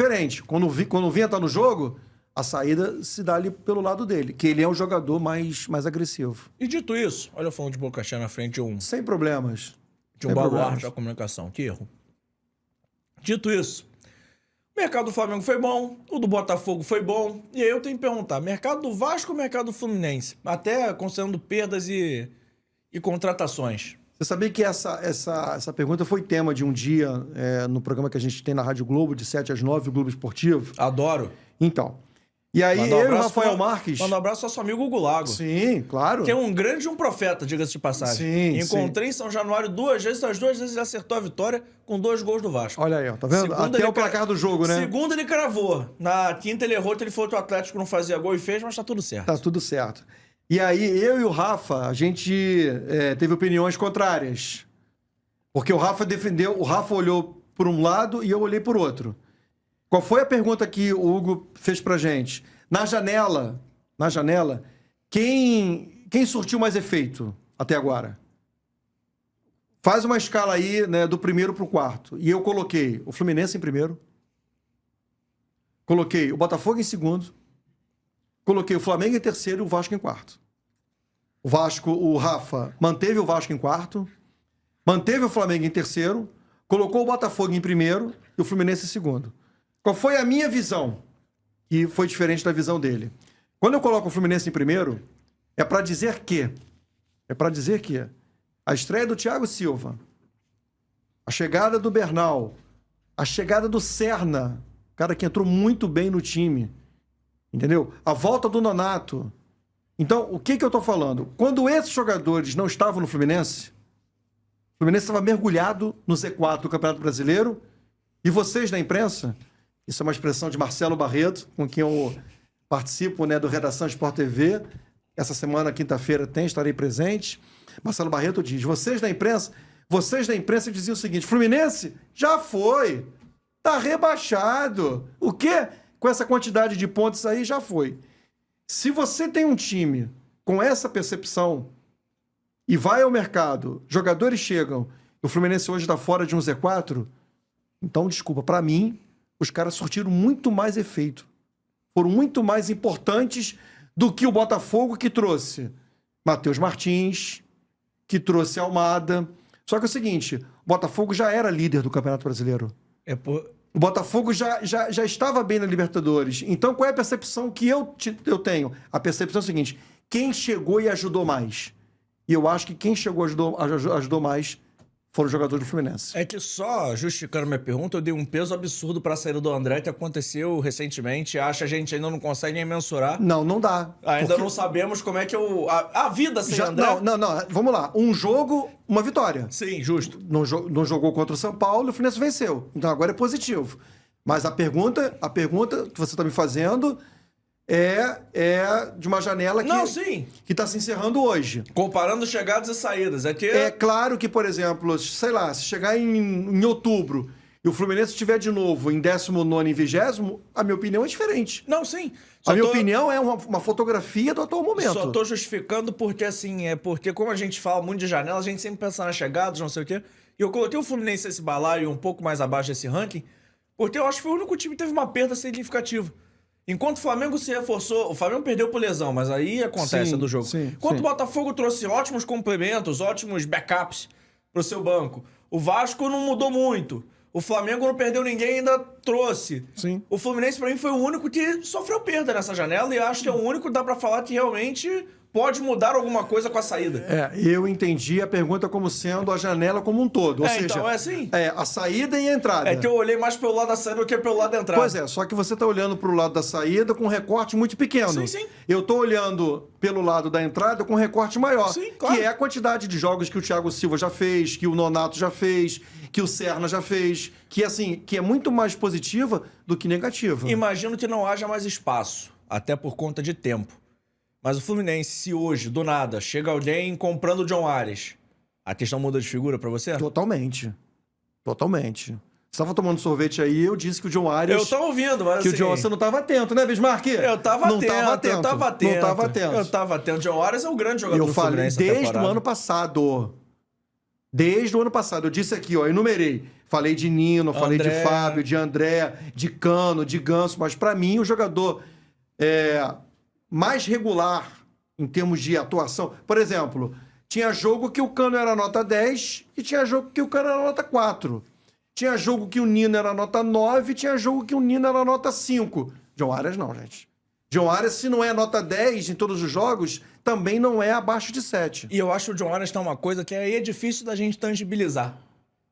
diferente. Quando o Vinha tá no jogo, a saída se dá ali pelo lado dele, que ele é um jogador mais agressivo. E dito isso, olha eu falando de boca cheia na frente Sem problemas. de um baluarte da comunicação. Que erro. Dito isso, o mercado do Flamengo foi bom, o do Botafogo foi bom, e aí eu tenho que perguntar, mercado do Vasco ou mercado do Fluminense? Até considerando perdas e contratações. Você sabia que essa pergunta foi tema de um dia no programa que a gente tem na Rádio Globo, de 7 às 9, o Globo Esportivo? Adoro. Então. E aí eu e o Rafael Marques... Manda um abraço ao seu amigo Hugo Lago. Sim, claro. Que é um grande um profeta, diga-se de passagem. Encontrei em São Januário 2 vezes, as 2 vezes ele acertou a vitória com 2 gols do Vasco. Olha aí, ó, tá vendo? Segunda até o placar do jogo, né? Segunda ele cravou. Na quinta ele errou, ele falou que o Atlético não fazia gol e fez, mas tá tudo certo. Tá tudo certo. E aí eu e o Rafa, a gente teve opiniões contrárias. Porque o Rafa defendeu, o Rafa olhou por um lado e eu olhei por outro. Qual foi a pergunta que o Hugo fez pra gente? Na janela, quem surtiu mais efeito até agora? Faz uma escala aí, né, do primeiro pro quarto. E eu coloquei o Fluminense em primeiro. Coloquei o Botafogo em segundo. Coloquei o Flamengo em terceiro e o Vasco em quarto. O Rafa manteve o Vasco em quarto. Manteve o Flamengo em terceiro, colocou o Botafogo em primeiro e o Fluminense em segundo. Qual foi a minha visão? Que foi diferente da visão dele. Quando eu coloco o Fluminense em primeiro, é para dizer que a estreia do Thiago Silva, a chegada do Bernal, a chegada do Serna, cara que entrou muito bem no time, entendeu? A volta do Nonato. Então, o que eu tô falando? Quando esses jogadores não estavam no Fluminense, o Fluminense estava mergulhado no Z4 do Campeonato Brasileiro. E vocês da imprensa, isso é uma expressão de Marcelo Barreto, com quem eu participo, né, do Redação Sport TV. Essa semana, quinta-feira, estarei presente. Marcelo Barreto diz, vocês da imprensa diziam o seguinte, Fluminense já foi, tá rebaixado. O quê? Com essa quantidade de pontos aí, já foi. Se você tem um time com essa percepção e vai ao mercado, jogadores chegam, o Fluminense hoje está fora de um Z4, então, desculpa, para mim, os caras surtiram muito mais efeito. Foram muito mais importantes do que o Botafogo, que trouxe Matheus Martins, que trouxe Almada. Só que é o seguinte, o Botafogo já era líder do Campeonato Brasileiro. O Botafogo já estava bem na Libertadores. Então, qual é a percepção que eu tenho? A percepção é a seguinte, quem chegou e ajudou mais? E eu acho que quem chegou ajudou mais foram os jogadores do Fluminense. É que só justificando minha pergunta, eu dei um peso absurdo para a saída do André, que aconteceu recentemente. Acho que a gente ainda não consegue nem mensurar. Não dá. Ainda não sabemos como é que a vida sem André... Não. Vamos lá. Um jogo, uma vitória. Sim, justo. Não jogou contra o São Paulo e o Fluminense venceu. Então agora é positivo. Mas a pergunta que você está me fazendo... É de uma janela que está se encerrando hoje. Comparando chegadas e saídas. É claro que, por exemplo, sei lá, se chegar em outubro e o Fluminense estiver de novo em 19º e 20º, a minha opinião é diferente. Não, sim. A minha opinião é uma fotografia do atual momento. Só tô justificando porque, assim, porque como a gente fala muito de janela, a gente sempre pensa nas chegadas, não sei o quê. E eu coloquei o Fluminense nesse balaio um pouco mais abaixo desse ranking, porque eu acho que foi o único time que teve uma perda significativa. Enquanto o Flamengo se reforçou, o Flamengo perdeu por lesão, mas aí acontece do jogo. Enquanto o Botafogo trouxe ótimos complementos, ótimos backups pro seu banco. O Vasco não mudou muito. O Flamengo não perdeu ninguém, ainda trouxe. Sim. O Fluminense, pra mim, foi o único que sofreu perda nessa janela e acho que é o único que dá pra falar que realmente pode mudar alguma coisa com a saída. Eu entendi a pergunta como sendo a janela como um todo. Ou seja, então é assim. A saída e a entrada. É que eu olhei mais pelo lado da saída do que pelo lado da entrada. Pois é, só que você está olhando para o lado da saída com um recorte muito pequeno. Sim. Eu estou olhando pelo lado da entrada com um recorte maior. Sim, claro. Que é a quantidade de jogos que o Thiago Silva já fez, que o Nonato já fez, que o Serna já fez, que é muito mais positiva do que negativa. Imagino que não haja mais espaço, até por conta de tempo. Mas o Fluminense, se hoje, do nada, chega alguém comprando o John Ares, a questão muda de figura pra você? Totalmente. Você estava tomando sorvete aí, eu disse que o John Ares... Eu tô ouvindo, mas que assim... Você não estava atento, né, Bismarck? Eu tava atento. Eu tava atento. O John Ares é o grande jogador do Fluminense. Eu falei desde o ano passado. Desde o ano passado. Eu disse aqui, ó, enumerei. Falei de Nino, falei de André. Fábio, de André, de Cano, de Ganso, mas pra mim o jogador mais regular em termos de atuação... Por exemplo, tinha jogo que o Cano era nota 10 e tinha jogo que o Cano era nota 4. Tinha jogo que o Nino era nota 9 e tinha jogo que o Nino era nota 5. John Arias não, gente. John Arias, se não é nota 10 em todos os jogos, também não é abaixo de 7. E eu acho que o John Arias tá uma coisa que aí é difícil da gente tangibilizar.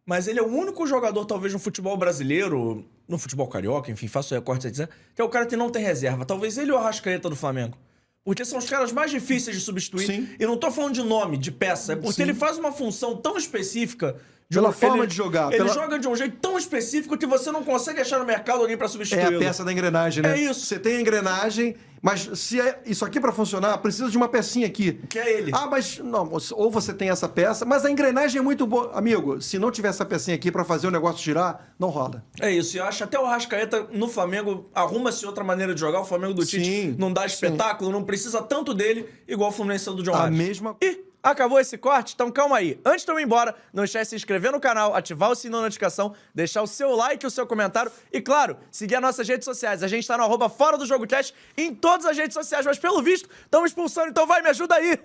Mas ele é o único jogador, talvez, no futebol brasileiro, no futebol carioca, enfim, faço o recorte, etc., que é o cara que não tem reserva. Talvez ele ou o Arrascaeta do Flamengo. Porque são os caras mais difíceis de substituir. Sim. E não tô falando de nome, de peça. É porque Sim. ele faz uma função tão específica... Pela forma de jogar. Ele joga de um jeito tão específico que você não consegue achar no mercado alguém pra É substituí-lo. a peça da engrenagem, né? É isso. Você tem a engrenagem, mas se é isso aqui pra funcionar, precisa de uma pecinha aqui. Que é ele. Ah, mas não, ou você tem essa peça, mas a engrenagem é muito boa. Amigo, se não tiver essa pecinha aqui pra fazer o negócio girar, não rola. É isso, e eu acho até o Arrascaeta no Flamengo arruma-se outra maneira de jogar. O Flamengo do Tite Sim, não dá espetáculo, não precisa tanto dele, igual o Fluminense do John A Arias. mesma E acabou esse corte? Então calma aí. Antes de eu ir embora, não esquece de se inscrever no canal, ativar o sininho da notificação, deixar o seu like e o seu comentário e, claro, seguir as nossas redes sociais. A gente tá no @ForaDoJogoCast em todas as redes sociais, mas pelo visto, estamos expulsando, então vai, me ajuda aí!